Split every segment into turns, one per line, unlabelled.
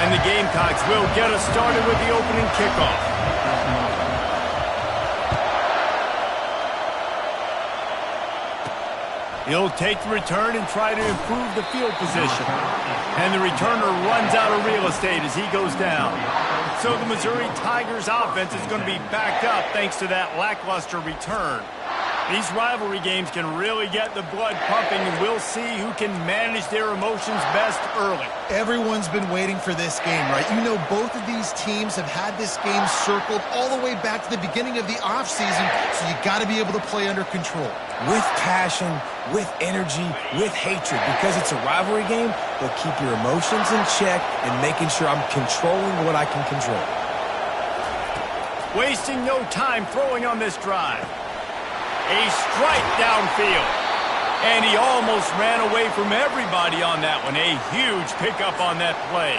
And the Gamecocks will get us started with the opening kickoff. He'll take the return and try to improve the field position. And the returner runs out of real estate as he goes down. So the Missouri Tigers offense is going to be backed up thanks to that lackluster return. These rivalry games can really get the blood pumping, and we'll see who can manage their emotions best early.
Everyone's been waiting for this game, right? You know, both of these teams have had this game circled all the way back to the beginning of the offseason, so you got to be able to play under control.
With passion, with energy, with hatred. Because it's a rivalry game, they'll keep your emotions in check and making sure I'm controlling what I can control.
Wasting no time throwing on this drive. A strike downfield. And he almost ran away from everybody on that one. A huge pickup on that play.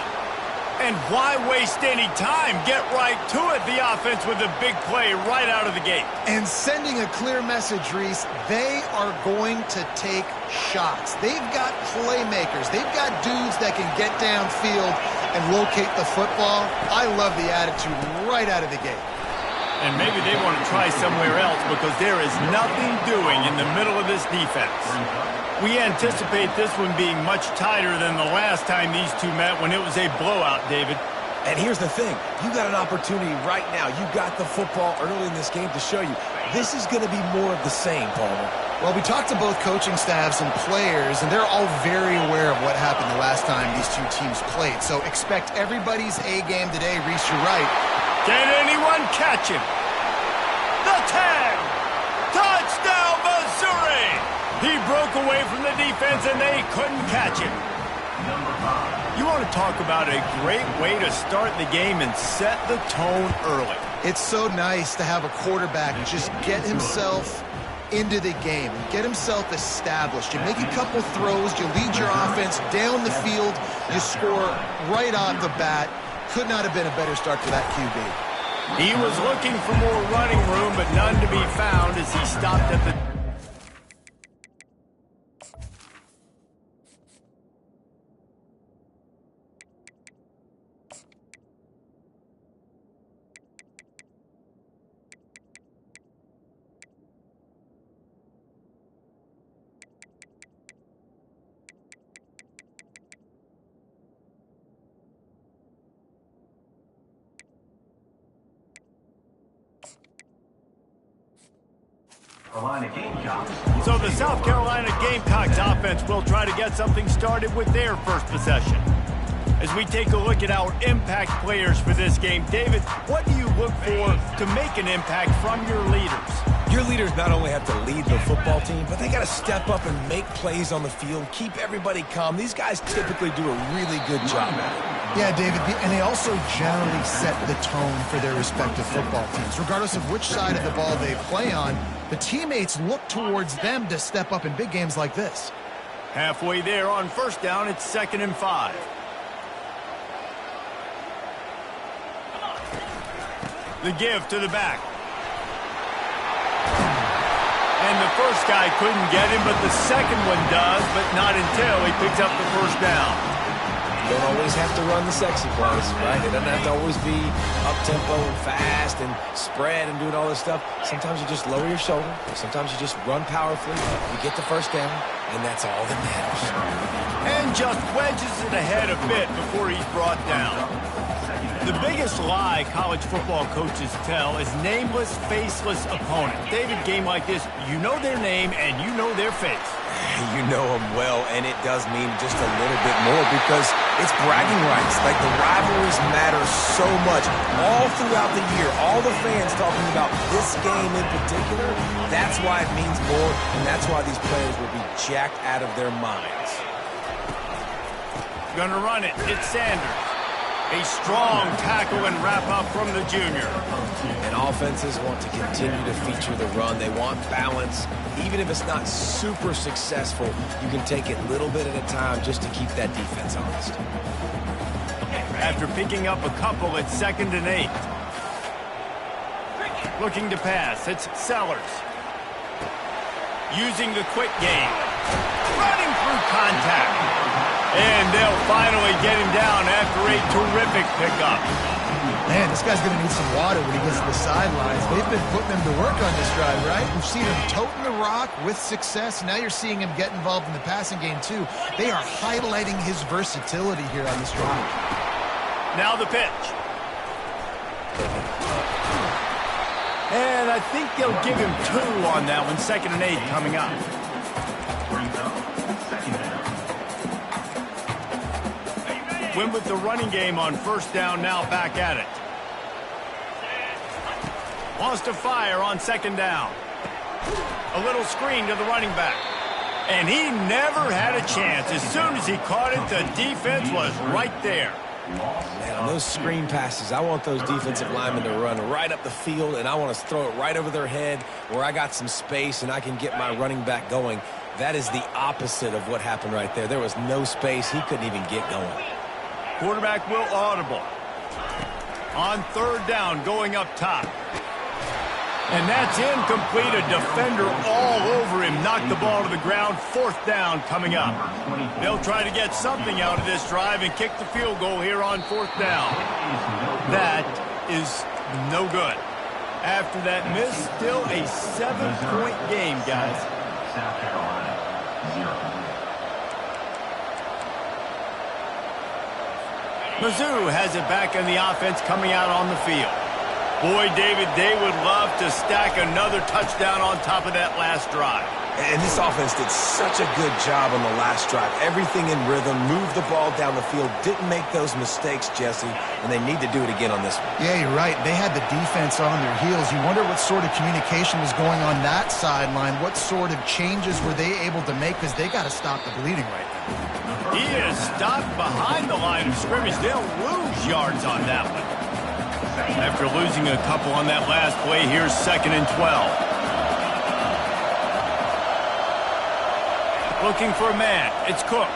And why waste any time? Get right to it, the offense, with a big play right out of the gate.
And sending a clear message, Reese, they are going to take shots. They've got playmakers. They've got dudes that can get downfield and locate the football. I love the attitude right out of the gate.
And maybe they want to try somewhere else because there is nothing doing in the middle of this defense. We anticipate this one being much tighter than the last time these two met when it was a blowout, David.
And here's the thing. You got an opportunity right now. You got the football early in this game to show you. This is going to be more of the same, Palmer.
Well, we talked to both coaching staffs and players, and they're all very aware of what happened the last time these two teams played. So expect everybody's A game today. Reese, you're right.
Can anyone catch him? The tag! Touchdown, Missouri! He broke away from the defense, and they couldn't catch him. You want to talk about a great way to start the game and set the tone early.
It's so nice to have a quarterback just get himself into the game and get himself established. You make a couple throws, you lead your offense down the field, you score right off the bat. Could not have been a better start for that QB.
He was looking for more running room, but none to be found as he stopped at the... So the South Carolina Gamecocks offense will try to get something started with their first possession. As we take a look at our impact players for this game, David, what do you look for to make an impact from your leaders?
Your leaders not only have to lead the football team, but they got to step up and make plays on the field, keep everybody calm. These guys typically do a really good job at it.
Yeah, David, and they also generally set the tone for their respective football teams. Regardless of which side of the ball they play on, the teammates look towards them to step up in big games like this.
Halfway there on first down, it's 2nd and 5. The give to the back. And the first guy couldn't get him, but the second one does, but not until he picks up the first down.
You don't always have to run the sexy plays, right? It doesn't have to always be up-tempo and fast and spread and doing all this stuff. Sometimes you just lower your shoulder. Sometimes you just run powerfully. You get the first down, and that's all that matters.
And just wedges it ahead a bit before he's brought down. The biggest lie college football coaches tell is nameless, faceless opponent. David, game like this, you know their name and you know their face.
You know them well, and it does mean just a little bit more because it's bragging rights. Like, the rivalries matter so much all throughout the year. All the fans talking about this game in particular, that's why it means more, and that's why these players will be jacked out of their minds.
Gonna run it. It's Sanders. A strong tackle and wrap-up from the junior.
And offenses want to continue to feature the run. They want balance. Even if it's not super successful, you can take it little bit at a time just to keep that defense honest.
After picking up a couple, it's 2nd and 8. Looking to pass, it's Sellers. Using the quick game. Running through contact. And they'll finally get him down after a terrific pickup.
Man, this guy's going to need some water when he gets to the sidelines. They've been putting him to work on this drive, right? We've seen him toting the rock with success. Now you're seeing him get involved in the passing game, too. They are highlighting his versatility here on this drive.
Now the pitch. And I think they'll give him 2 on that one. 2nd and 8 coming up. Went with the running game on 1st down, now back at it. Wants to fire on 2nd down. A little screen to the running back. And he never had a chance. As soon as he caught it, the defense was right there.
Man, on those screen passes, I want those defensive linemen to run right up the field, and I want to throw it right over their head where I got some space and I can get my running back going. That is the opposite of what happened right there. There was no space. He couldn't even get going.
Quarterback will audible. On 3rd down, going up top. And that's incomplete. A defender all over him. Knocked the ball to the ground. 4th down coming up. They'll try to get something out of this drive and kick the field goal here on 4th down. That is no good. After that miss, still a 7-point game, guys.
South Carolina, 0.
Mizzou has it back in the offense coming out on the field. Boy, David, they would love to stack another touchdown on top of that last drive.
And this offense did such a good job on the last drive. Everything in rhythm, moved the ball down the field, didn't make those mistakes, Jesse, and they need to do it again on this one.
Yeah, you're right. They had the defense on their heels. You wonder what sort of communication was going on that sideline. What sort of changes were they able to make, because they got to stop the bleeding right now.
He is stopped behind the line of scrimmage. They'll lose yards on that one. After losing a couple on that last play, here's 2nd and 12. Looking for a man. It's Cook.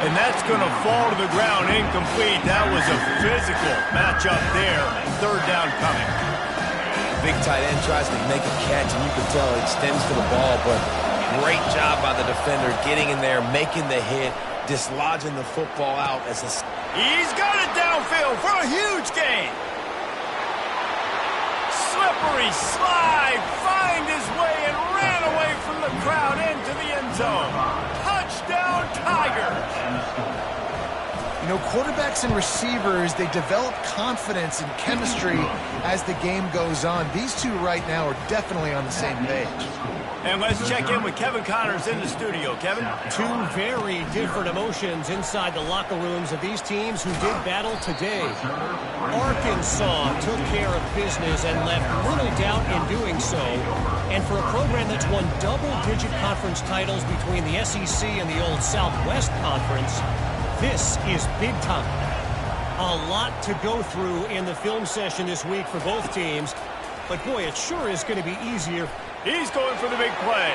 And that's going to fall to the ground incomplete. That was a physical matchup there. 3rd down coming.
Big tight end tries to make a catch, and you can tell it extends to the ball, but great job by the defender getting in there, making the hit, dislodging the football out as a...
He's got it downfield for a huge gain. Slippery slide, find his way and ran away from the crowd into the end zone. Touchdown, Tigers.
You know, quarterbacks and receivers, they develop confidence and chemistry as the game goes on. These two right now are definitely on the same page.
And let's check in with Kevin Connors in the studio. Kevin?
2 very different emotions inside the locker rooms of these teams who did battle today. Arkansas took care of business and left little doubt in doing so. And for a program that's won double-digit conference titles between the SEC and the old Southwest Conference, this is big time. A lot to go through in the film session this week for both teams. But boy, it sure is going to be easier.
He's going for the big play.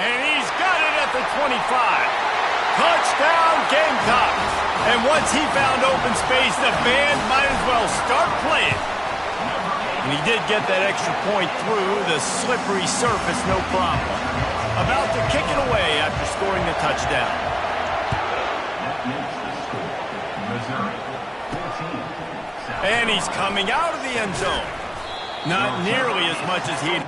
And he's got it at the 25. Touchdown, Gamecocks. And once he found open space, the band might as well start playing. And he did get that extra point through the slippery surface, no problem. About to kick it away after scoring the touchdown. And he's coming out of the end zone. Not nearly as much as he...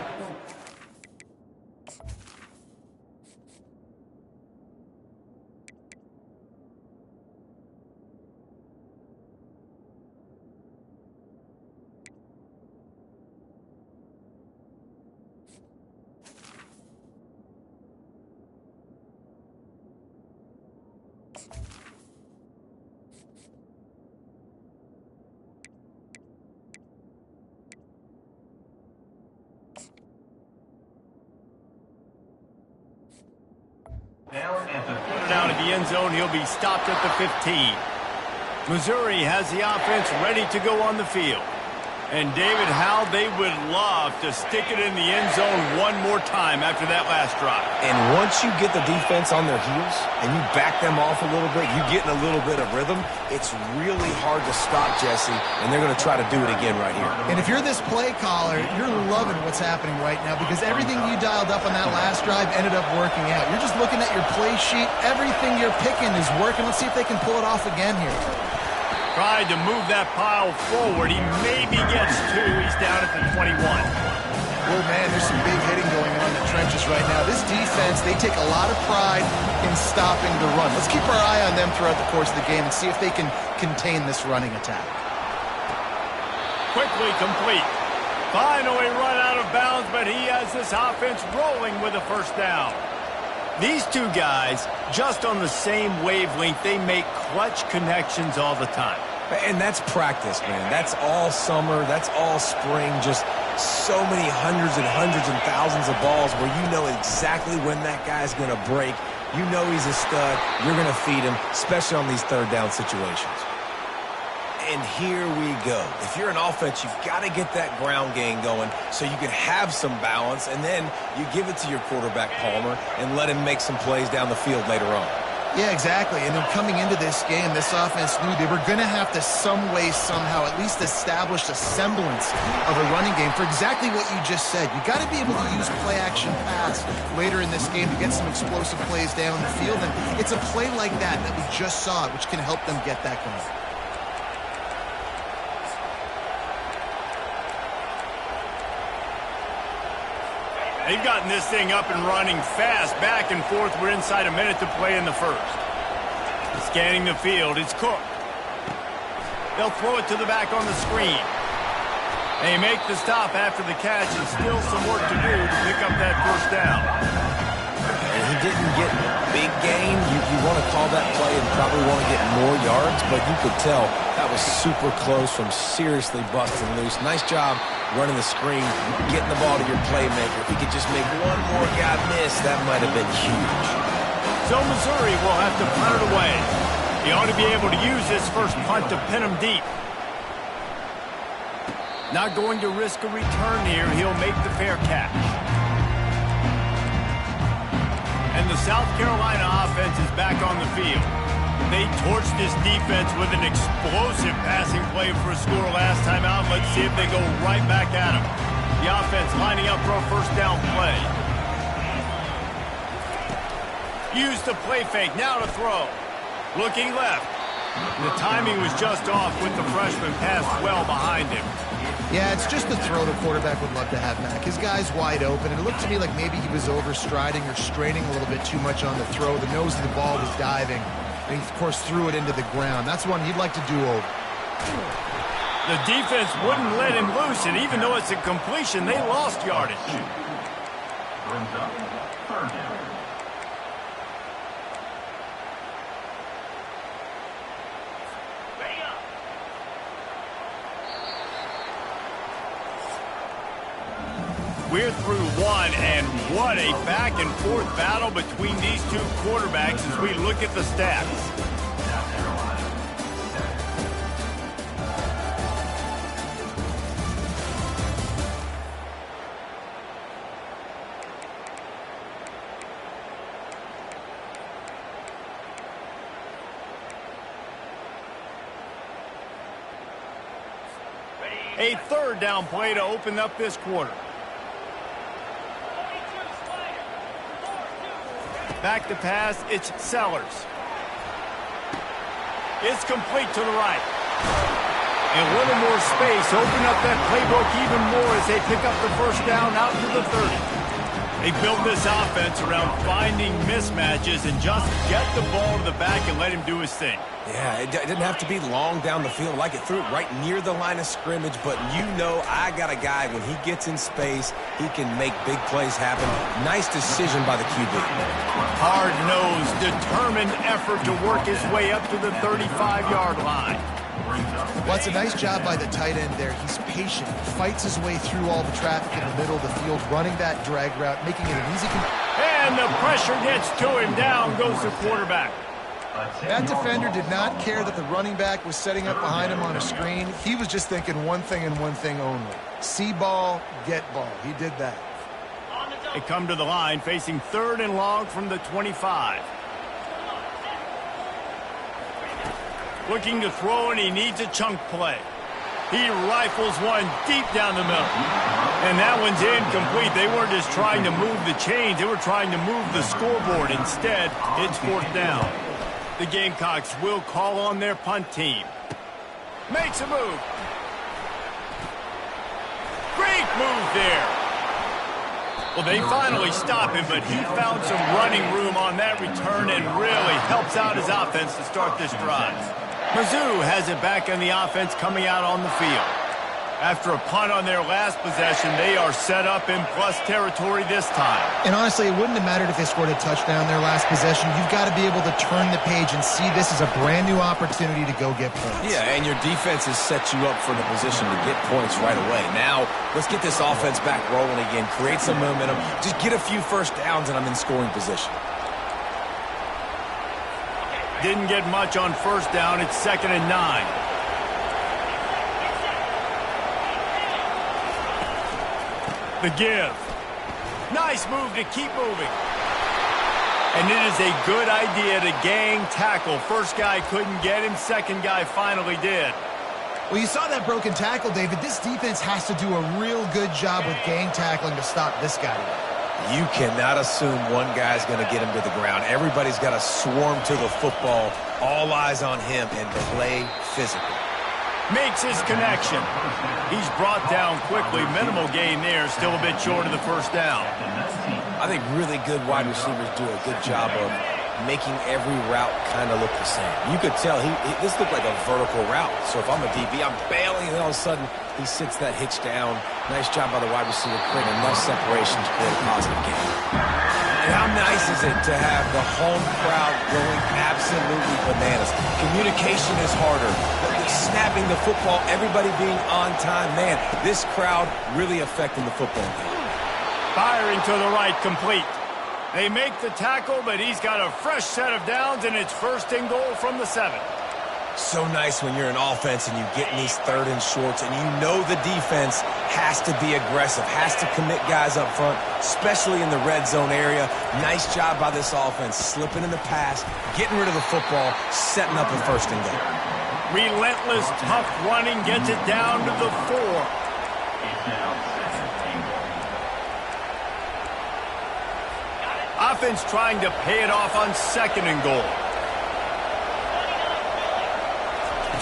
Down at the end zone, he'll be stopped at the 15. Missouri has the offense ready to go on the field. And, David, how they would love to stick it in the end zone one more time after that last drive.
And once you get the defense on their heels and you back them off a little bit, you get in a little bit of rhythm, it's really hard to stop, Jesse, and they're going to try to do it again right here.
And if you're this play caller, you're loving what's happening right now because everything you dialed up on that last drive ended up working out. You're just looking at your play sheet. Everything you're picking is working. Let's see if they can pull it off again here.
Tried to move that pile forward. He maybe gets 2. He's down at the 21.
Oh, man, there's some big hitting going on in the trenches right now. This defense, they take a lot of pride in stopping the run. Let's keep our eye on them throughout the course of the game and see if they can contain this running attack.
Quickly complete. Finally run out of bounds, but he has this offense rolling with a first down. These two guys, just on the same wavelength, they make clutch connections all the time.
And that's practice, man. That's all summer. That's all spring. Just so many hundreds and thousands of balls where you know exactly when that guy's going to break. You know he's a stud. You're going to feed him, especially on these third down situations. And here we go. If you're an offense, you've got to get that ground game going so you can have some balance, and then you give it to your quarterback, Palmer, and let him make some plays down the field later on.
Yeah, exactly. And then coming into this game, this offense knew they were going to have to some way, somehow, at least establish a semblance of a running game for exactly what you just said. You got to be able to use play-action pass later in this game to get some explosive plays down the field. And it's a play like that we just saw, which can help them get that going.
They've gotten this thing up and running fast, back and forth. We're inside a minute to play in the first. Scanning the field, it's Cook. They'll throw it to the back on the screen. They make the stop after the catch, and still some work to do to pick up that first down.
And he didn't get a big gain. You want to call that play and probably want to get more yards, but you could tell that was super close from seriously busting loose. Nice job running the screen, getting the ball to your playmaker. If he could just make one more guy miss, that might have been huge.
So Missouri will have to punt it away. He ought to be able to use this first punt to pin him deep. Not going to risk a return here. He'll make the fair catch. And the South Carolina offense is back on the field. They torched this defense with an explosive passing play for a score last time out. Let's see if they go right back at him. The offense lining up for a first down play. Use the play fake. Now to throw. Looking left. The timing was just off with the freshman passed well behind him.
Yeah, it's just the throw the quarterback would love to have back. His guy's wide open, and it looked to me like maybe he was overstriding or straining a little bit too much on the throw. The nose of the ball was diving. And he, of course, threw it into the ground. That's one he'd like to do over.
The defense wouldn't let him loose, and even though it's a completion, they lost yardage.
Brings up third down.
We're through one, and what a back-and-forth battle between these two quarterbacks as we look at the stats. A third down play to open up this quarter. Back to pass, it's Sellers. It's complete to the right. And a little more space, open up that playbook even more as they pick up the first down out to the 30. They built this offense around finding mismatches and just get the ball to the back and let him do his thing.
Yeah, it didn't have to be long down the field. Like it threw it right near the line of scrimmage, but you know I got a guy, when he gets in space, he can make big plays happen. Nice decision by the QB.
Hard-nosed, determined effort to work his way up to the 35-yard line.
Well, it's a nice job by the tight end there. He's patient, fights his way through all the traffic in the middle of the field, running that drag route, making it an easy...
And the pressure gets to him. Down goes the quarterback.
That defender did not care that the running back was setting up behind him on a screen. He was just thinking one thing and one thing only. See ball, get ball. He did that.
They come to the line facing 3rd and long from the 25. Looking to throw, and he needs a chunk play. He rifles one deep down the middle. And that one's incomplete. They weren't just trying to move the chains. They were trying to move the scoreboard. Instead, it's 4th down. The Gamecocks will call on their punt team. Makes a move. Great move there. Well, they finally stop him, but he found some running room on that return and really helps out his offense to start this drive. Mizzou has it back on the offense coming out on the field. After a punt on their last possession, they are set up in plus territory this time.
And honestly, it wouldn't have mattered if they scored a touchdown their last possession. You've got to be able to turn the page and see this as a brand new opportunity to go get points.
Yeah, and your defense has set you up for the position to get points right away. Now, let's get this offense back rolling again, create some momentum, just get a few first downs, and I'm in scoring position.
Didn't get much on 1st down. It's 2nd and 9. The give. Nice move to keep moving. And it is a good idea to gang tackle. First guy couldn't get him. Second guy finally did.
Well, you saw that broken tackle, David. This defense has to do a real good job with gang tackling to stop this guy today.
You cannot assume one guy's going to get him to the ground. Everybody's got to swarm to the football. All eyes on him and play physical.
Makes his connection. He's brought down quickly. Minimal gain there. Still a bit short of the 1st down.
I think really good wide receivers do a good job of making every route kind of look the same. You could tell this looked like a vertical route. So if I'm a DB, I'm bailing, and all of a sudden he sits that hitch down. Nice job by the wide receiver creating enough separation to create a positive gain. And how nice is it to have the home crowd going absolutely bananas? Communication is harder. Snapping the football, everybody being on time. Man, this crowd really affecting the football game.
Firing to the right, complete. They make the tackle, but he's got a fresh set of downs, and it's 1st and goal from the 7.
So nice when you're an offense and you get in these 3rd and shorts, and you know the defense has to be aggressive, has to commit guys up front, especially in the red zone area. Nice job by this offense, slipping in the pass, getting rid of the football, setting up a 1st and goal.
Relentless, tough running gets it down to the 4. Offense trying to pay it off on 2nd and goal.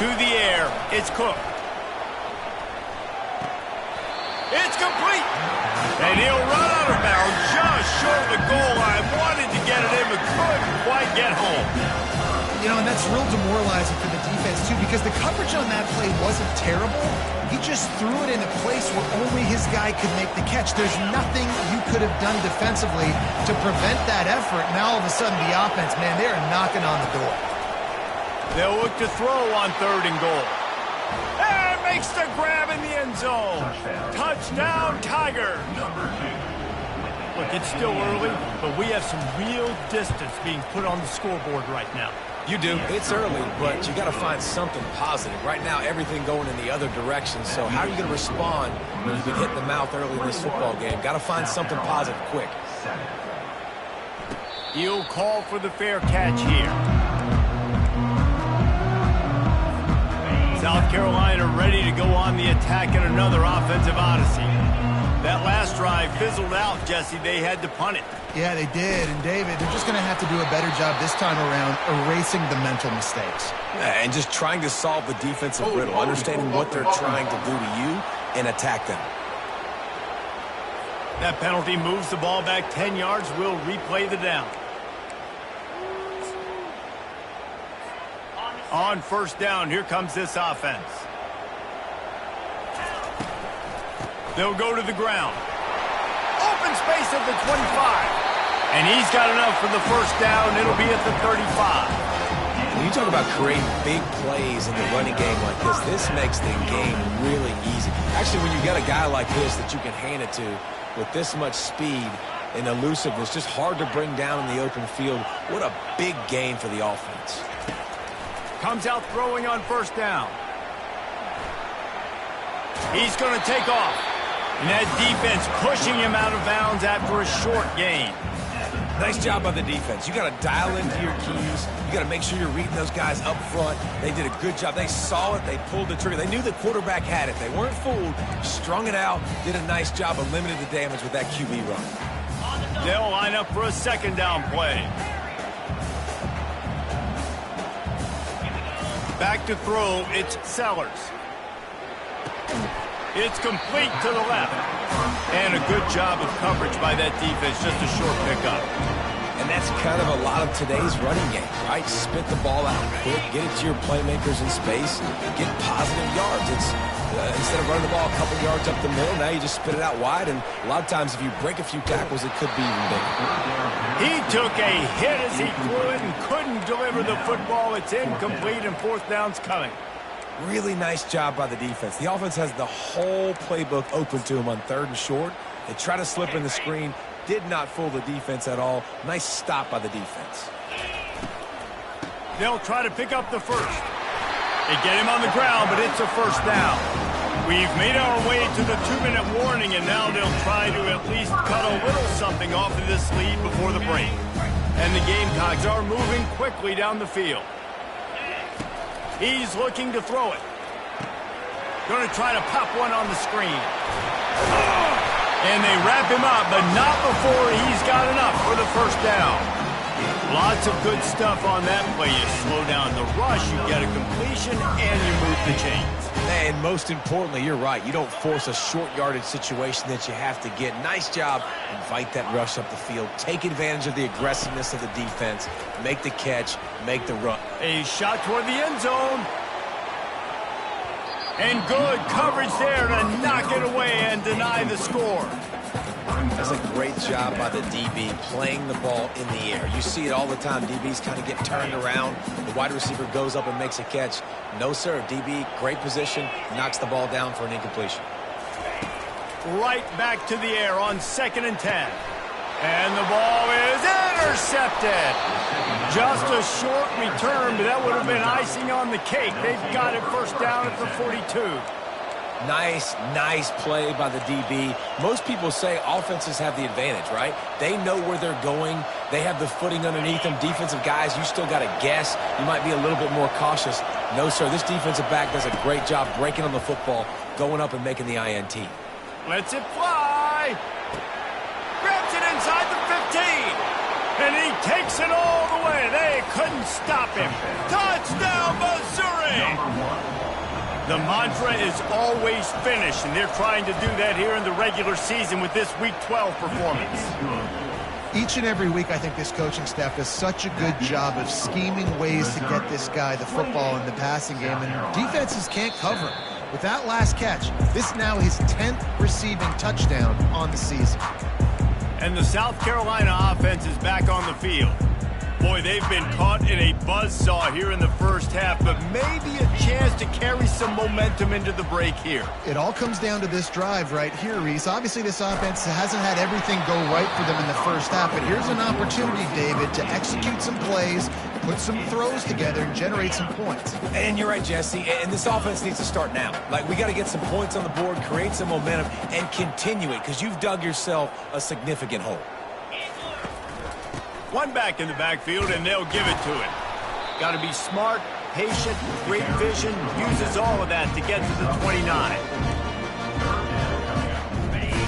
To the air, it's Cook. It's complete. And he'll run out of bounds just short of the goal line. Wanted to get it in, but couldn't quite get home.
You know, and that's real demoralizing for the defense, too, because the coverage on that play wasn't terrible. He just threw it in a place where only his guy could make the catch. There's nothing you could have done defensively to prevent that effort. Now, all of a sudden, the offense, man, they are knocking on the door.
They'll look to throw on 3rd and goal. And makes the grab in the end zone. Touchdown, Tigers. Look, it's still early, but we have some real distance being put on the scoreboard right now.
You do. It's early, but you got to find something positive. Right now, everything going in the other direction. So how are you going to respond when you've been hit in the mouth early in this football game? Got to find something positive quick.
He'll call for the fair catch here. South Carolina ready to go on the attack in another offensive odyssey. That last drive fizzled out, Jesse. They had to punt it.
Yeah, they did. And, David, they're just going to have to do a better job this time around erasing the mental mistakes.
And just trying to solve the defensive riddle, understanding what they're trying to do to you and attack them.
That penalty moves the ball back 10 yards. We'll replay the down. On 1st down, here comes this offense. They'll go to the ground. Open space at the 25. And he's got enough for the 1st down. It'll be at the 35.
When you talk about creating big plays in the running game like this makes the game really easy. Actually, when you got a guy like this that you can hand it to with this much speed, and elusiveness. Just hard to bring down in the open field. What a big gain for the offense.
Comes out throwing on first down. He's going to take off. And that defense pushing him out of bounds after a short gain.
Nice job by the defense. You got to dial into your keys. You got to make sure you're reading those guys up front. They did a good job. They saw it. They pulled the trigger. They knew the quarterback had it. They weren't fooled. Strung it out. Did a nice job of limiting the damage with that QB run.
They'll line up for a second down play. Back to throw. It's Sellers. It's complete to the left. And a good job of coverage by that defense. Just a short pickup.
And that's kind of a lot of today's running game, right? Spit the ball out quick, get it to your playmakers in space, get positive yards. It's instead of running the ball a couple yards up the middle, now you just spit it out wide. And a lot of times if you break a few tackles, it could be even bigger.
He took a hit as he threw it and couldn't deliver the football. It's incomplete and fourth down's coming.
Really nice job by the defense. The offense has the whole playbook open to them on third and short. They try to slip in the screen. Did not fool the defense at all. Nice stop by the defense.
They'll try to pick up the first. They get him on the ground, but it's a first down. We've made our way to the 2-minute warning, and now they'll try to at least cut a little something off of this lead before the break. And the Gamecocks are moving quickly down the field. He's looking to throw it. Going to try to pop one on the screen. And they wrap him up, but not before he's got enough for the first down. Lots of good stuff on that play. You slow down the rush, you get a completion, and you move the chains.
And most importantly, you're right. You don't force a short yardage situation that you have to get. Nice job. Invite that rush up the field. Take advantage of the aggressiveness of the defense. Make the catch. Make the run.
A shot toward the end zone. And good coverage there to knock it away and deny the score.
That's a great job by the DB playing the ball in the air. You see it all the time. DBs kind of get turned around. The wide receiver goes up and makes a catch. No, sir. DB, great position, knocks the ball down for an incompletion.
Right back to the air on 2nd and 10. And the ball is intercepted. Just a short return, but that would have been icing on the cake. They've got it first down at the 42.
Nice play by the DB. Most people say offenses have the advantage, right? They know where they're going. They have the footing underneath them. Defensive guys, you still got to guess. You might be a little bit more cautious. No, sir, this defensive back does a great job breaking on the football, going up and making the INT.
Lets it fly. Grabs it inside the 15. And he takes it all the way. They couldn't stop him. Touchdown, Missouri! The mantra is always finish, and they're trying to do that here in the regular season with this Week 12 performance.
Each and every week, I think this coaching staff does such a good job of scheming ways to get this guy the football in the passing game, and defenses can't cover him. With that last catch, this is now his 10th receiving touchdown on the season.
And the South Carolina offense is back on the field. Boy, they've been caught in a buzzsaw here in the first half, but maybe a chance to carry some momentum into the break here.
It all comes down to this drive right here, Reese. Obviously, this offense hasn't had everything go right for them in the first half, but here's an opportunity, David, to execute some plays, put some throws together, and generate some points.
And you're right, Jesse, and this offense needs to start now. Like, we got to get some points on the board, create some momentum, and continue it, because you've dug yourself a significant hole.
One back in the backfield, and they'll give it to him. Got to be smart, patient, great vision, uses all of that to get to the 29.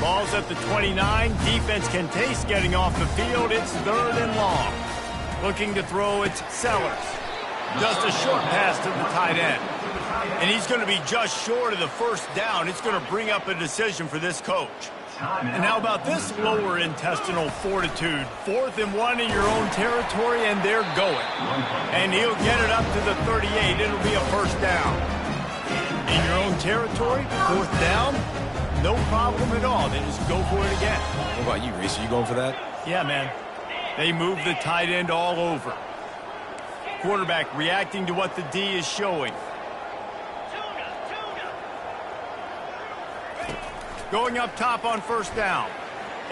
Ball's at the 29. Defense can taste getting off the field. It's 3rd and long. Looking to throw, it's Sellers. Just a short pass to the tight end. And he's going to be just short of the first down. It's going to bring up a decision for this coach. And how about this lower intestinal fortitude? 4th and 1 in your own territory, and they're going. And he'll get it up to the 38. It'll be a first down. In your own territory, 4th down, no problem at all. They just go for it again.
What about you, Reese? Are you going for that?
Yeah, man. They move the tight end all over. Quarterback reacting to what the D is showing. Going up top on first down.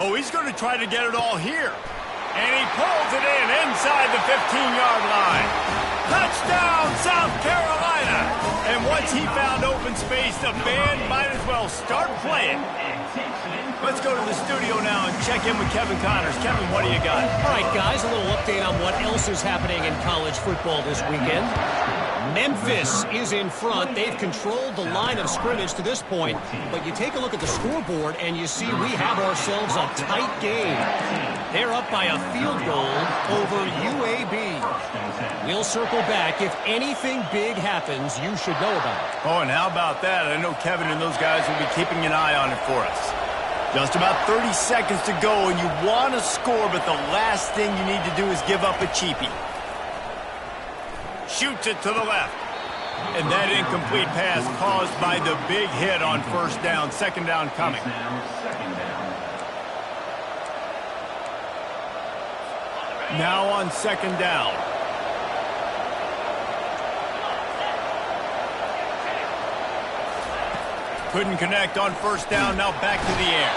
Oh, he's going to try to get it all here. And he pulls it in inside the 15-yard line. Touchdown, South Carolina. And once he found open space, the band might as well start playing. Let's go to the studio now and check in with Kevin Connors. Kevin, what do you got?
All right, guys, a little update on what else is happening in college football this weekend. Memphis is in front. They've controlled the line of scrimmage to this point. But you take a look at the scoreboard, and you see we have ourselves a tight game. They're up by a field goal over UAB. We'll circle back. If anything big happens, you should know about it.
Oh, and how about that? I know Kevin and those guys will be keeping an eye on it for us. Just about 30 seconds to go, and you want to score, but the last thing you need to do is give up a cheapie. Shoots it to the left. And that incomplete pass caused by the big hit on first down. Second down coming. Now on second down. Couldn't connect on first down. Now back to the air.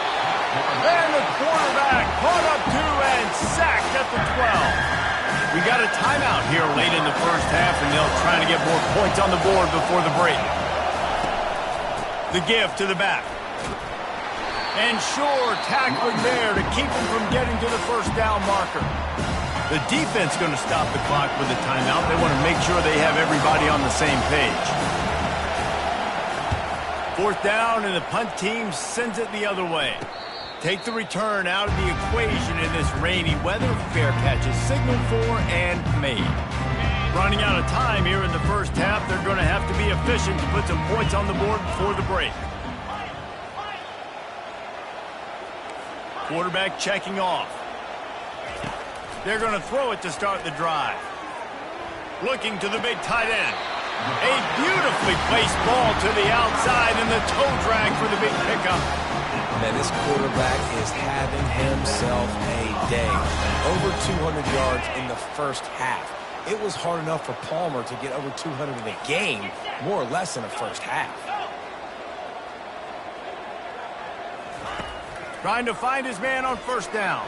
And the quarterback caught up to and sacked at the 12. We got a timeout here late in the first half, and they'll try to get more points on the board before the break. The give to the back. And sure, tackling there to keep him from getting to the first down marker. The defense going to stop the clock with a timeout. They want to make sure they have everybody on the same page. Fourth down, and the punt team sends it the other way. Take the return out of the equation in this rainy weather. Fair catch is signaled for and made. Running out of time here in the first half. They're going to have to be efficient to put some points on the board before the break. Quarterback checking off. They're going to throw it to start the drive. Looking to the big tight end. A beautifully placed ball to the outside and the toe drag for the big pickup.
Man, this quarterback is having himself a day. Over 200 yards in the first half. It was hard enough for Palmer to get over 200 in a game, more or less in the first half.
Trying to find his man on first down.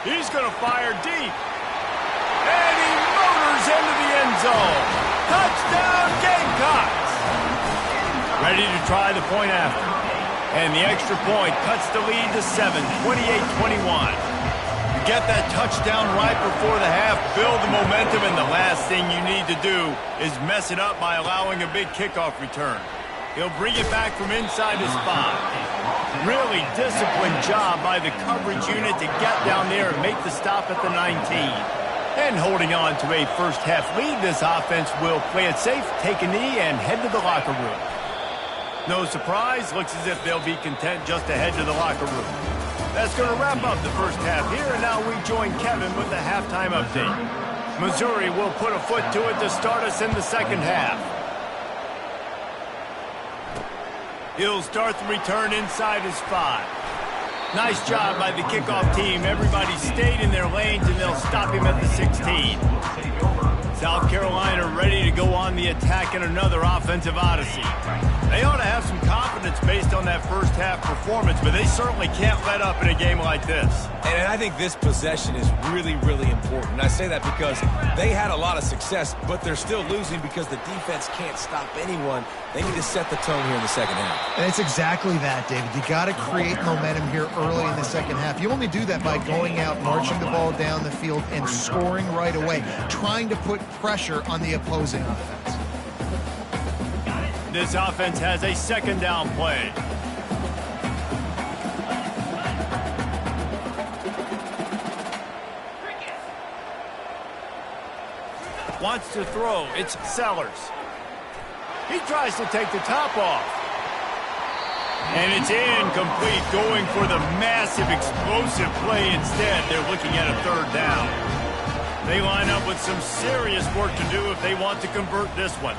He's going to fire deep. And he motors into the end zone. Touchdown, Gamecocks! Ready to try the point after. And the extra point cuts the lead to 7, 28-21. You get that touchdown right before the half, build the momentum, and the last thing you need to do is mess it up by allowing a big kickoff return. He'll bring it back from inside his spot. Really disciplined job by the coverage unit to get down there and make the stop at the 19. And holding on to a first-half lead, this offense will play it safe, take a knee, and head to the locker room. No surprise, looks as if they'll be content just to head to the locker room. That's going to wrap up the first half here, and now we join Kevin with the halftime update. Missouri will put a foot to it to start us in the second half. He'll start the return inside his 5. Nice job by the kickoff team. Everybody stayed in their lanes, and they'll stop him at the 16. South Carolina ready to go on the attack in another offensive odyssey. They ought to have some confidence based on that first half performance, but they certainly can't let up in a game like this.
And I think this possession is really, really important. I say that because they had a lot of success, but they're still losing because the defense can't stop anyone. They need to set the tone here in the second half.
And it's exactly that, David. You got to create momentum here early in the second half. You only do that by going out, marching the ball down the field, and scoring right away, trying to put pressure on the opposing offense.
This offense has a second down play. Wants to throw. It's Sellers. He tries to take the top off. And it's incomplete, going for the massive explosive play instead. They're looking at a third down. They line up with some serious work to do if they want to convert this one.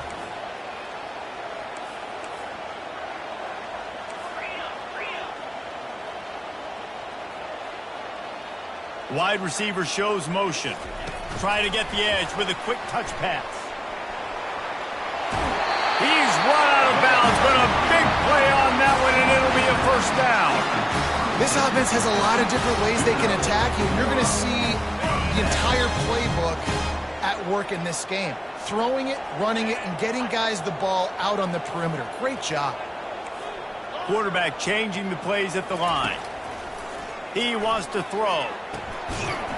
Wide receiver shows motion. Try to get the edge with a quick touch pass. He's run out of bounds, but a big play on that one, and it'll be a first down.
This offense has a lot of different ways they can attack you. You're going to see the entire playbook at work in this game. Throwing it, running it, and getting guys the ball out on the perimeter. Great job.
Quarterback changing the plays at the line. He wants to throw.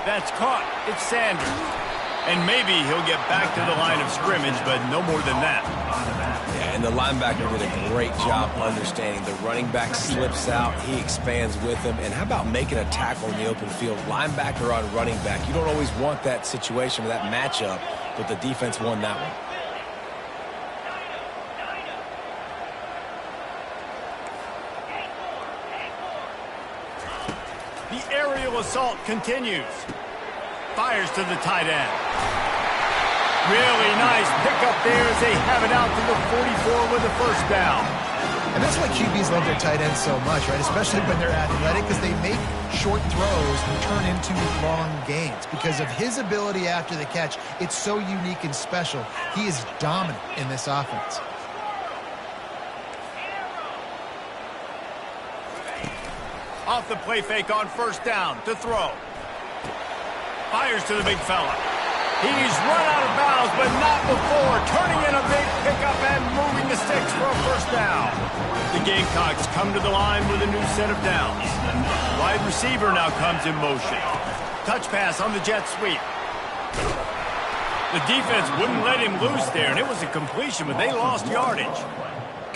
That's caught. It's Sanders. And maybe he'll get back to the line of scrimmage, but no more than that.
Yeah, and the linebacker did a great job understanding. The running back slips out, he expands with him. And how about making a tackle in the open field? Linebacker on running back. You don't always want that situation or that matchup, but the defense won that one.
The aerial assault continues. Fires to the tight end. Really nice pickup there as they have it out to the 44 with a first down.
And that's why QBs love their tight ends so much, right? Especially when they're athletic, because they make short throws turn into long gains. Because of his ability after the catch, it's so unique and special. He is dominant in this offense.
Off the play fake on first down to throw. Fires to the big fella. He's run out of bounds, but not before. Turning in a big pickup and moving the sticks for a first down. The Gamecocks come to the line with a new set of downs. Wide receiver now comes in motion. Touch pass on the jet sweep. The defense wouldn't let him loose there, and it was a completion, but they lost yardage.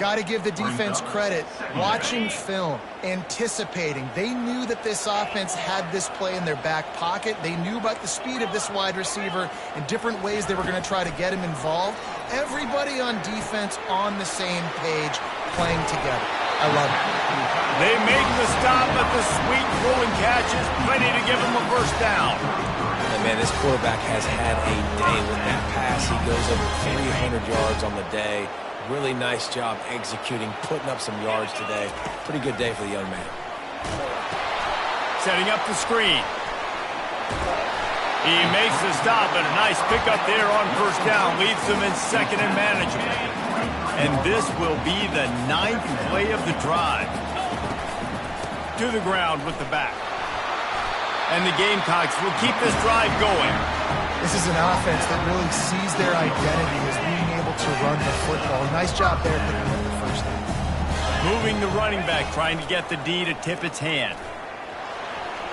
Got to give the defense credit. Watching film, anticipating. They knew that this offense had this play in their back pocket. They knew about the speed of this wide receiver and different ways they were going to try to get him involved. Everybody on defense on the same page, playing together. I love it.
They make the stop, but the sweet rolling catch is plenty to give them a first down.
And man, this quarterback has had a day with that pass. He goes over 300 yards on the day. Really nice job executing, putting up some yards today. Pretty good day for the young man.
Setting up the screen. He makes the stop, but a nice pickup there on first down. Leaves them in second and manageable. And this will be the 9th play of the drive. To the ground with the back. And the Gamecocks will keep this drive going.
This is an offense that really sees their identity as being able to run the football. Nice job there picking up the first down.
Moving the running back, trying to get the D to tip its hand.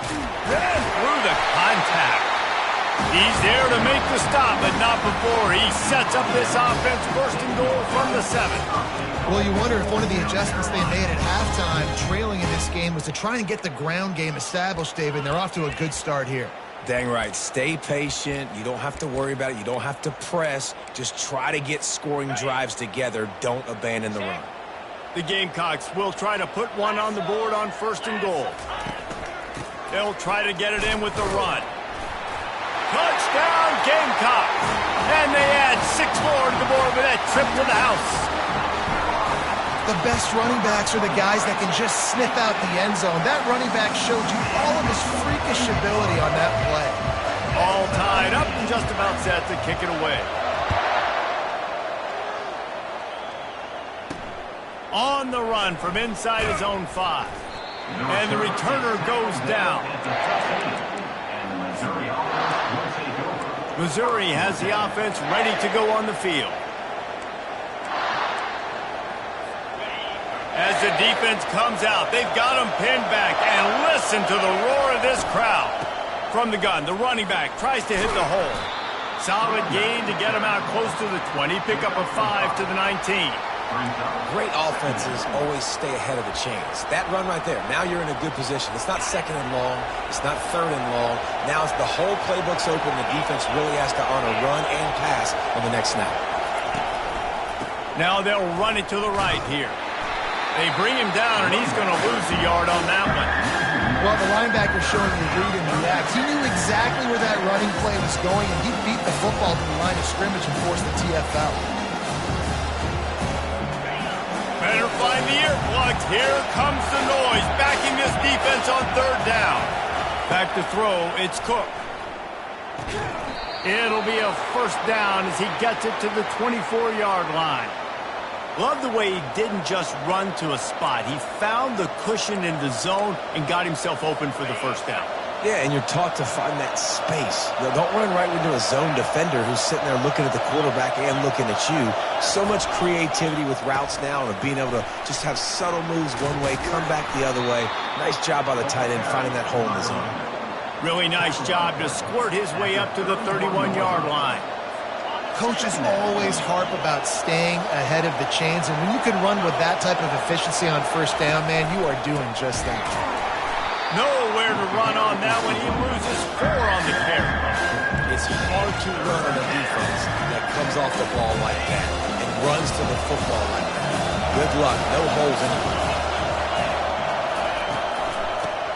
And through the contact. He's there to make the stop, but not before. He sets up this offense first and goal from the 7.
Well, you wonder if one of the adjustments they made at halftime, trailing in this game, was to try and get the ground game established, David. They're off to a good start here.
Dang right. Stay patient. You don't have to worry about it. You don't have to press. Just try to get scoring drives together. Don't abandon the run.
The Gamecocks will try to put one on the board on first and goal. They'll try to get it in with the run. Touchdown, Gamecocks! And they add 6 more to the board with that trip to the house.
The best running backs are the guys that can just sniff out the end zone. That running back showed you all of his freakish ability on that play.
All tied up and just about set to kick it away. On the run from inside his own 5. And the returner goes down. Missouri has the offense ready to go on the field. As the defense comes out, they've got them pinned back, and listen to the roar of this crowd. From the gun, the running back tries to hit the hole. Solid gain to get him out close to the 20, pick up a 5 to the 19.
Great offenses always stay ahead of the chains. That run right there, now you're in a good position. It's not second and long. It's not third and long. Now it's the whole playbook's open. The defense really has to honor run and pass on the next snap.
Now they'll run it to the right here. They bring him down, and he's going to lose a yard on that one.
Well, the linebacker showing you read and react. He knew exactly where that running play was going, and he beat the football to the line of scrimmage and forced the TFL.
Better find the earplugs. Here comes the noise, backing this defense on third down. Back to throw, it's Cook. It'll be a first down as he gets it to the 24-yard line. Love the way he didn't just run to a spot. He found the cushion in the zone and got himself open for the first down.
Yeah, and you're taught to find that space. Don't run right into a zone defender who's sitting there looking at the quarterback and looking at you. So much creativity with routes now and being able to just have subtle moves one way, come back the other way. Nice job by the tight end finding that hole in the zone.
Really nice job to squirt his way up to the 31-yard line.
Coaches always harp about staying ahead of the chains, and when you can run with that type of efficiency on first down, man, you are doing just that.
Nowhere to run on that one. He loses 4 on the carry.
It's hard to run on a defense that comes off the ball like that and runs to the football like that. Good luck. No holes anywhere.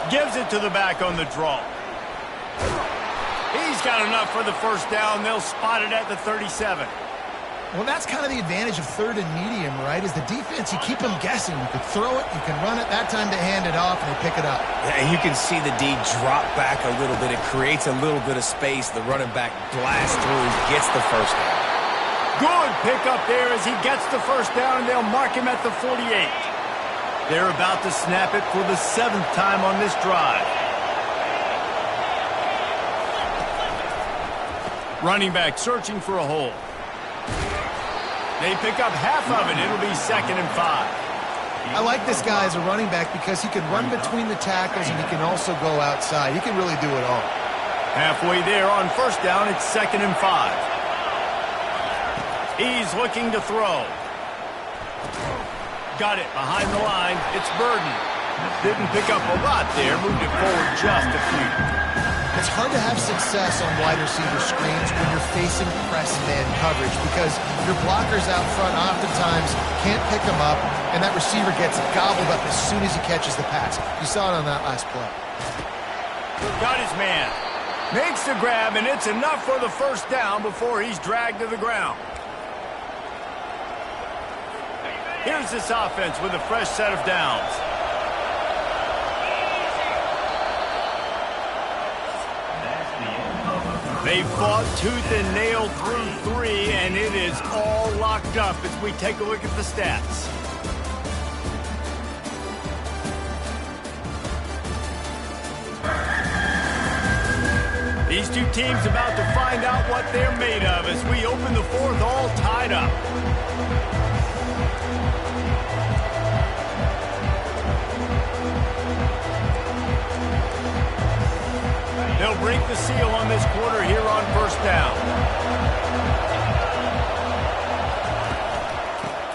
Gives it to the back on the draw. He's got enough for the first down. They'll spot it at the 37.
Well, that's kind of the advantage of third and medium, right? Is the defense, you keep them guessing. You can throw it, you can run it. That time to hand it off, and they pick it up.
Yeah, and you can see the D drop back a little bit. It creates a little bit of space. The running back blasts through, gets the first down.
Good pickup there as he gets the first down, and they'll mark him at the 48. They're about to snap it for the 7th time on this drive. Running back searching for a hole. They pick up half of it. It'll be 2nd and 5.
I like this guy as a running back because he can run between the tackles and he can also go outside. He can really do it all.
Halfway there on first down, it's 2nd and 5. He's looking to throw. Got it behind the line. It's Burden. Didn't pick up a lot there. Moved it forward just a few.
It's hard to have success on wide receiver screens when you're facing press man coverage because your blockers out front oftentimes can't pick them up, and that receiver gets gobbled up as soon as he catches the pass. You saw it on that last play.
Got his man. Makes the grab, and it's enough for the first down before he's dragged to the ground. Here's this offense with a fresh set of downs. They fought tooth and nail through 3, and it is all locked up as we take a look at the stats. These two teams about to find out what they're made of as we open the 4th all tied up. They'll break the seal on this quarter here on first down.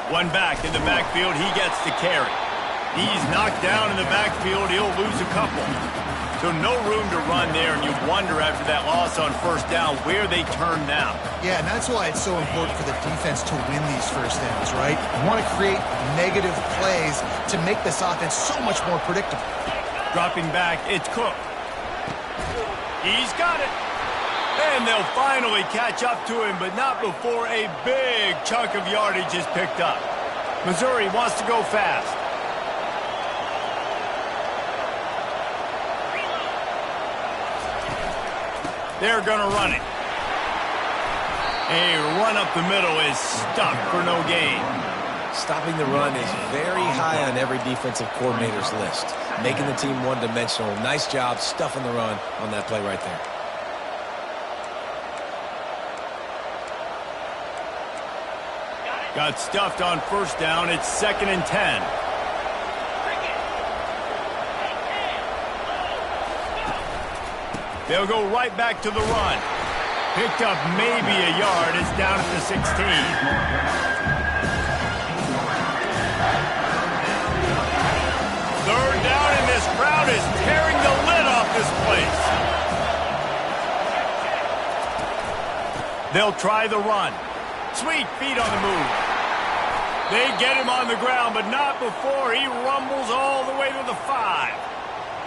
One back in the backfield. He gets the carry. He's knocked down in the backfield. He'll lose a couple. So no room to run there, and you wonder after that loss on first down where they turn now.
Yeah, and that's why it's so important for the defense to win these first downs, right? You want to create negative plays to make this offense so much more predictable.
Dropping back, it's Cook. He's got it. And they'll finally catch up to him, but not before a big chunk of yardage is picked up. Missouri wants to go fast. They're going to run it. A run up the middle is stuck for no gain.
Stopping the run is very high on every defensive coordinator's list. Making the team one-dimensional. Nice job stuffing the run on that play right there.
Got stuffed on first down. It's 2nd and 10. They'll go right back to the run. Picked up maybe a yard. It's down at the 16. Third down, and this crowd is tearing the lid off this place. They'll try the run. Sweet feet on the move. They get him on the ground, but not before he rumbles all the way to the 5.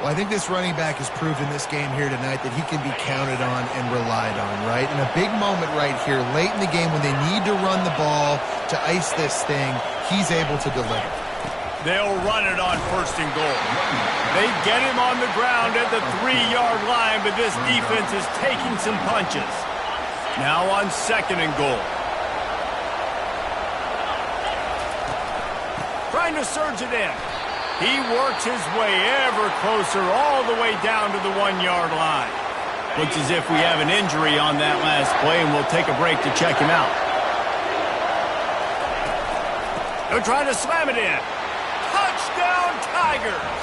Well, I think this running back has proven this game here tonight that he can be counted on and relied on, right? In a big moment right here, late in the game when they need to run the ball to ice this thing, he's able to deliver.
They'll run it on 1st and goal. They get him on the ground at the 3-yard line, but this defense is taking some punches. Now on 2nd and goal. trying to surge it in. He works his way ever closer all the way down to the 1-yard line. Looks as if we have an injury on that last play, and we'll take a break to check him out. They're trying to slam it in. Touchdown, Tigers!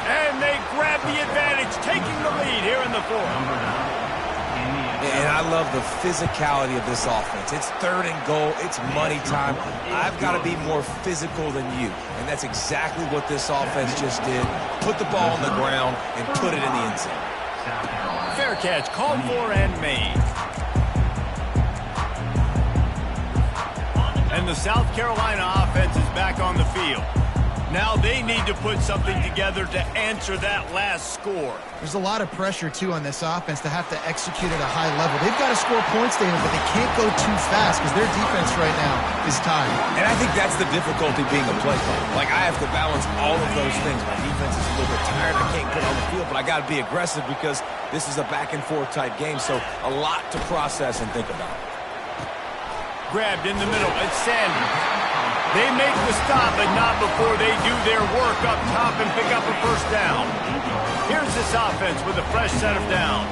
And they grab the advantage, taking the lead here in the fourth.
And I love the physicality of this offense. It's 3rd and goal. It's money time. I've got to be more physical than you. And that's exactly what this offense just did. Put the ball on the ground and put it in the end zone.
Fair catch, called for and made. And the South Carolina offense is back on the field. Now they need to put something together to answer that last score.
There's a lot of pressure, too, on this offense to have to execute at a high level. They've got to score points, David, but they can't go too fast because their defense right now is tired.
And I think that's the difficulty being a play caller. Like, I have to balance all of those things. My defense is a little bit tired. I can't get on the field, but I got to be aggressive because this is a back-and-forth type game, so a lot to process and think about.
Grabbed in the middle. It's Sanders. They make the stop, but not before they do their work up top and pick up a first down. Here's this offense with a fresh set of downs.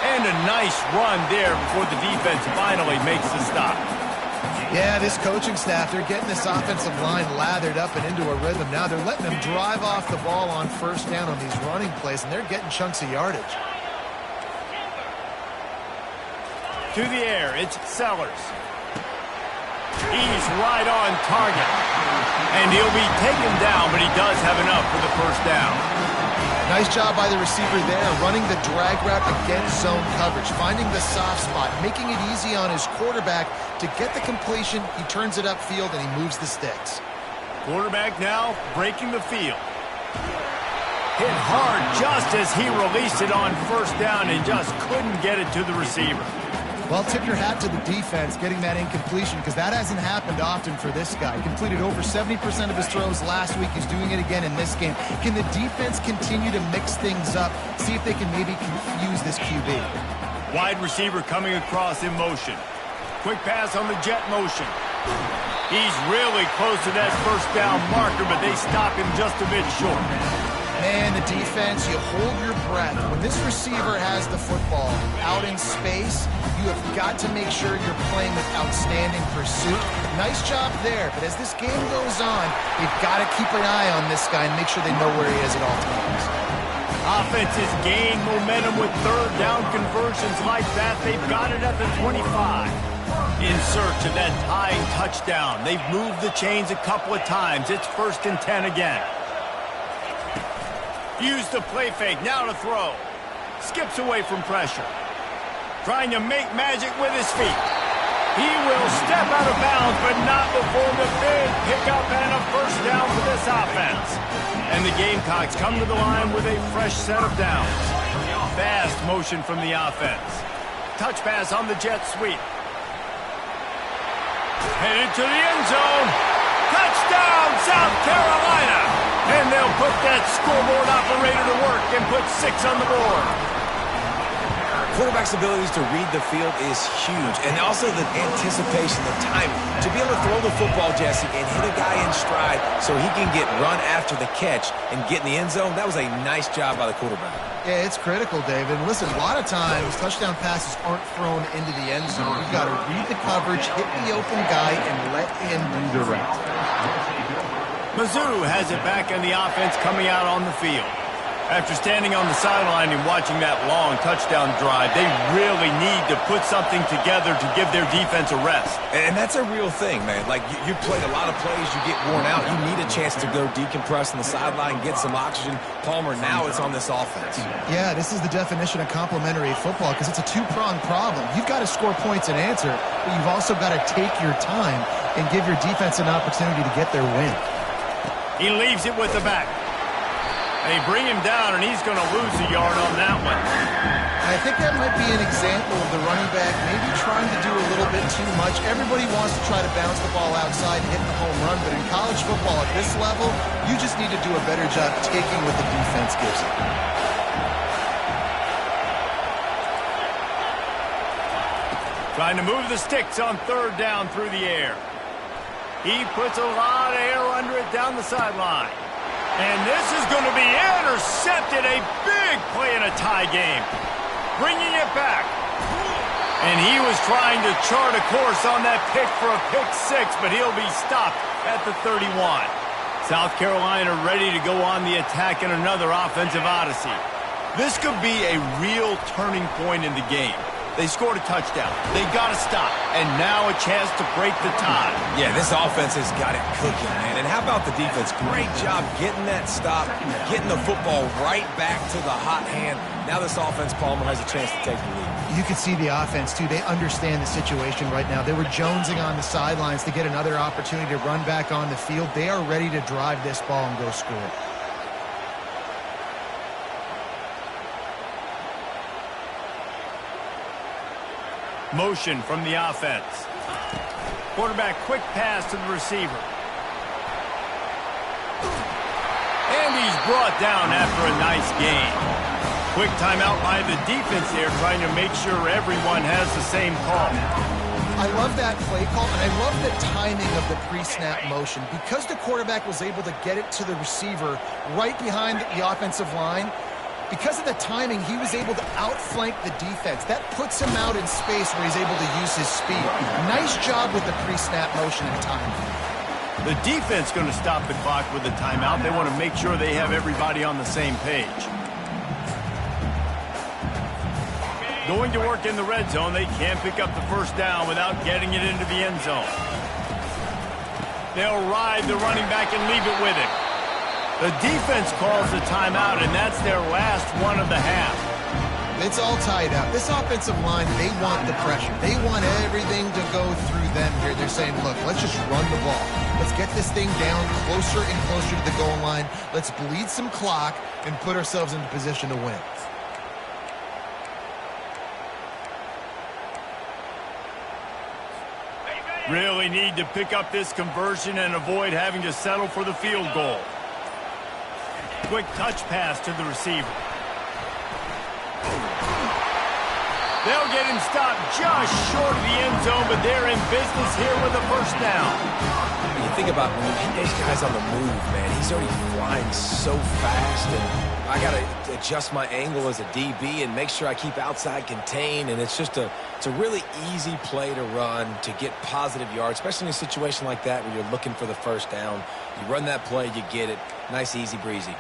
And a nice run there before the defense finally makes the stop.
Yeah, this coaching staff, they're getting this offensive line lathered up and into a rhythm. Now they're letting them drive off the ball on first down on these running plays, and they're getting chunks of yardage.
To the air, it's Sellers. He's right on target. And he'll be taken down, but he does have enough for the first down.
Nice job by the receiver there, running the drag route against zone coverage, finding the soft spot, making it easy on his quarterback to get the completion. He turns it upfield, and he moves the sticks.
Quarterback now breaking the field. Hit hard just as he released it on first down and just couldn't get it to the receiver.
Well, tip your hat to the defense getting that incompletion because that hasn't happened often for this guy. He completed over 70% of his throws last week. He's doing it again in this game. Can the defense continue to mix things up, see if they can maybe confuse this QB?
Wide receiver coming across in motion. Quick pass on the jet motion. He's really close to that first down marker, but they stop him just a bit short.
Man, the defense, you hold your breath. When this receiver has the football out in space, you have got to make sure you're playing with outstanding pursuit. Nice job there, but as this game goes on, they've got to keep an eye on this guy and make sure they know where he is at all times.
Offenses gain momentum with third down conversions like that. They've got it at the 25. In search of that tying touchdown. They've moved the chains a couple of times. It's 1st and 10 again. Use the play fake, now to throw. Skips away from pressure. Trying to make magic with his feet. He will step out of bounds, but not before the big pickup and a first down for this offense. And the Gamecocks come to the line with a fresh set of downs. Fast motion from the offense. Touch pass on the jet sweep. Headed to the end zone. Touchdown, South Carolina! And they'll put that scoreboard operator to work and put 6 on the board.
Quarterback's abilities to read the field is huge. And also the anticipation, the timing. To be able to throw the football, Jesse, and hit a guy in stride so he can get run after the catch and get in the end zone, that was a nice job by the quarterback.
Yeah, it's critical, David. Listen, a lot of times touchdown passes aren't thrown into the end zone. You've got to read the coverage, hit the open guy, and let him redirect.
Mizzou has it back in the offense coming out on the field. After standing on the sideline and watching that long touchdown drive, they really need to put something together to give their defense a rest.
And that's a real thing, man. Like, you played a lot of plays, you get worn out. You need a chance to go decompress on the sideline, get some oxygen. Palmer, now it's on this offense.
Yeah, this is the definition of complementary football because it's a two-pronged problem. You've got to score points and answer, but you've also got to take your time and give your defense an opportunity to get their win.
He leaves it with the back. They bring him down, and he's going to lose a yard on that one.
I think that might be an example of the running back maybe trying to do a little bit too much. Everybody wants to try to bounce the ball outside and hit the home run, but in college football at this level, you just need to do a better job taking what the defense gives you.
Trying to move the sticks on third down through the air. He puts a lot of air under it down the sideline. And this is going to be intercepted. A big play in a tie game. Bringing it back. And he was trying to chart a course on that pick for a pick six, but he'll be stopped at the 31. South Carolina ready to go on the attack in another offensive odyssey. This could be a real turning point in the game. They scored a touchdown. They got to stop. And now a chance to break the tie.
Yeah, this offense has got it cooking, man. And how about the defense? Great job getting that stop, getting the football right back to the hot hand. Now this offense, Palmer, has a chance to take the lead.
You can see the offense, too. They understand the situation right now. They were jonesing on the sidelines to get another opportunity to run back on the field. They are ready to drive this ball and go score.
Motion from the offense. Quarterback quick pass to the receiver. And he's brought down after a nice gain. Quick timeout by the defense there, trying to make sure everyone has the same call.
I love that play call, and I love the timing of the pre-snap motion. Because the quarterback was able to get it to the receiver right behind the offensive line, because of the timing, he was able to outflank the defense. That puts him out in space where he's able to use his speed. Nice job with the pre-snap motion and timing.
The defense going to stop the clock with the timeout. They want to make sure they have everybody on the same page. Going to work in the red zone. They can't pick up the first down without getting it into the end zone. They'll ride the running back and leave it with him. The defense calls the timeout, and that's their last one of the half.
It's all tied up. This offensive line, they want the pressure. They want everything to go through them here. They're saying, look, let's just run the ball. Let's get this thing down closer and closer to the goal line. Let's bleed some clock and put ourselves into position to win.
Really need to pick up this conversion and avoid having to settle for the field goal. Quick touch pass to the receiver. They'll get him stopped just short of the end zone, but they're in business here with a first down.
You think about when you get those guys on the move, man, he's already flying so fast, and I got to adjust my angle as a DB and make sure I keep outside contained, and it's a really easy play to run to get positive yards, especially in a situation like that where you're looking for the first down. You run that play, you get it. Nice, easy breezy.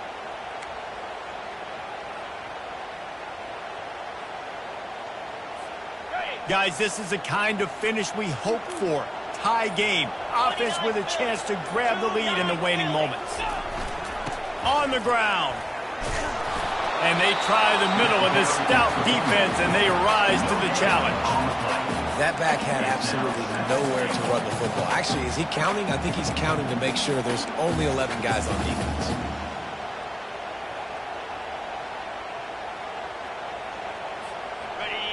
Guys, this is the kind of finish we hope for. Tie game. Offense with a chance to grab the lead in the waning moments. On the ground. And they try the middle of this stout defense, and they rise to the challenge.
That back had absolutely nowhere to run the football. Actually, is he counting? I think he's counting to make sure there's only 11 guys on defense.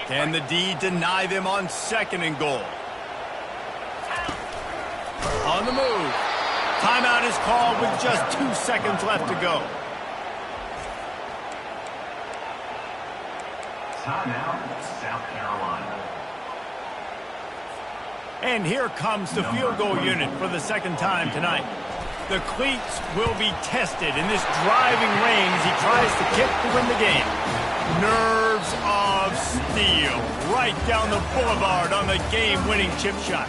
Can the D deny them on second and goal? On the move. Timeout is called with just 2 seconds left to go.
Timeout, South Carolina.
And here comes the field goal unit for the second time tonight. The cleats will be tested in this driving rain as he tries to kick to win the game. Nerves of steel right down the boulevard on the game-winning chip shot.